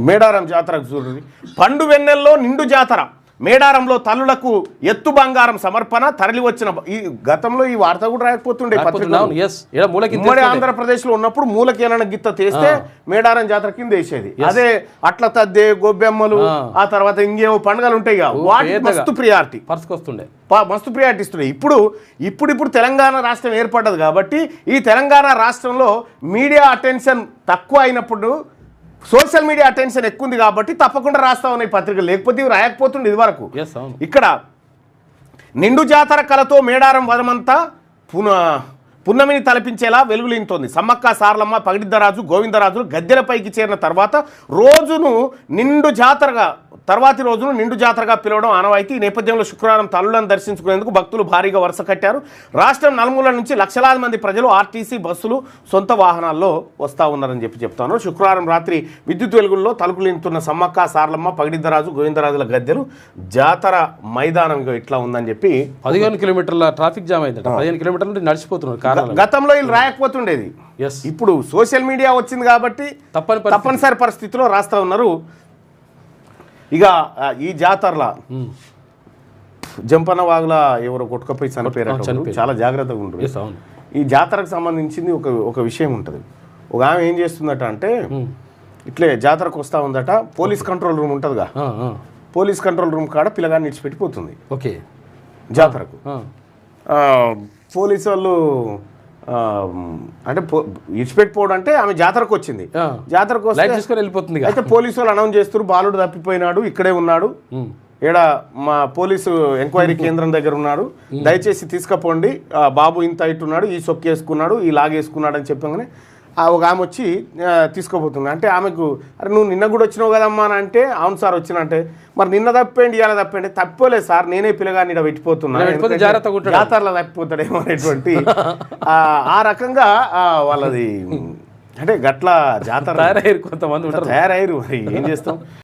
మేడారం జాతరకు చూడండి, పండు వెన్నెల్లో నిండు జాతర, మేడారంలో తల్లులకు ఎత్తు బంగారం సమర్పణ, తరలి వచ్చిన ఈ గతంలో ఈ వార్త కూడా రాకపోతుండే ఉమ్మడి ఆంధ్రప్రదేశ్లో ఉన్నప్పుడు మూలకి ఏమైనా గిత్త తీస్తే మేడారం జాతర కింద వేసేది. అదే అట్ల తద్దే, గొబ్బెమ్మలు, ఆ తర్వాత ఇంకేమో పండుగలు ఉంటాయి వాటి మస్తు ప్రియారిటీ మస్తు ప్రియారిటీ ఇస్తుండే. ఇప్పుడు తెలంగాణ రాష్ట్రం ఏర్పడ్డది కాబట్టి ఈ తెలంగాణ రాష్ట్రంలో మీడియా అటెన్షన్ తక్కువ అయినప్పుడు సోషల్ మీడియా అటెన్షన్ ఎక్కువ ఉంది కాబట్టి తప్పకుండా రాస్తా ఉన్నాయి పత్రికలు, లేకపోతే ఇవి రాయకపోతుండే ఇది వరకు. ఇక్కడ నిండు జాతర కళతో మేడారం వదమంతా పున్నమిని తలపించేలా వెలుగులింతోంది. సమ్మక్క సారలమ్మ, పగిడిద్దరాజు, గోవిందరాజులు గద్దెలపైకి చేరిన తర్వాత తర్వాతి రోజును నిండు జాతరగా పిలవడం ఆనవాయితీ. ఈ నేపథ్యంలో శుక్రవారం తల్లులను దర్శించుకునేందుకు భక్తులు భారీగా వరుస కట్టారు. రాష్ట్రం నలుమూలల నుంచి లక్షలాది మంది ప్రజలు ఆర్టీసీ బస్సులు, సొంత వాహనాల్లో వస్తూ ఉన్నారని చెప్తాను. శుక్రవారం రాత్రి విద్యుత్ వెలుగుల్లో తలుపులింతున్న సమ్మక్క సారలమ్మ, పగిడిద్దరాజు, గోవిందరాజుల గద్దెలు జాతర మైదానం ఇట్లా ఉందని చెప్పి 15 కిలోమీటర్ల ట్రాఫిక్ జామ్ అయింది. 15 కిలోమీటర్లు నడిచిపోతున్నారు. గతంలో వీళ్ళు రాయకపోతుండేది, ఇప్పుడు సోషల్ మీడియా వచ్చింది కాబట్టి తప్పనిసరి పరిస్థితిలో రాస్తా ఉన్నారు. ఇక ఈ జాతరలా జంపన్న వాగుల ఎవరో కొట్టుకపోయి చనిపోయారు, చాలా జాగ్రత్తగా ఉంటుంది. ఈ జాతరకు సంబంధించింది ఒక విషయం ఉంటుంది. ఒక ఆమె ఏం చేస్తుందట అంటే ఇట్లే జాతరకు వస్తూ ఉందట, పోలీస్ కంట్రోల్ రూమ్ ఉంటుందిగా, పోలీస్ కంట్రోల్ రూమ్ కాడ పిల్లగాన్ని ఇడిచిపెట్టిపోతుంది. ఓకే, జాతరకు పోలీసు వాళ్ళు అంటే ఇడిచిపెట్టిపోవడం అంటే ఆమె జాతరకు వచ్చింది, జాతరకు వస్తే వెళ్ళిపోతుంది. అయితే పోలీసు వాళ్ళు అనౌన్స్ చేస్తారు, బాలుడు తప్పిపోయినాడు, ఇక్కడే ఉన్నాడు, ఈడ మా పోలీసు ఎంక్వైరీ కేంద్రం దగ్గర ఉన్నాడు, దయచేసి తీసుకుపోండి, బాబు ఇంత హైట్ ఉన్నాడు, ఈ సొక్కేసుకున్నాడు, ఈ లాగేసుకున్నాడు అని చెప్పగానే ఒక ఆమె వచ్చి తీసుకోబోతుంది. అంటే ఆమెకు అరే నువ్వు నిన్న కూడా వచ్చినావు కదమ్మా అని అంటే, అవును సార్ వచ్చిన అంటే, మరి నిన్న తప్పేంటి ఇలా తప్పండి, తప్పలేదు సార్, నేనే పిల్లగాని ఇక్కడ పెట్టిపోతున్నా, జాతరలో తప్పిపోతాడేమో అనేటువంటి ఆ రకంగా వాళ్ళది అంటే గట్ల జాతర తయారయ్యారు, కొంతమంది తయారయ్యారు. మరి ఏం చేస్తాం.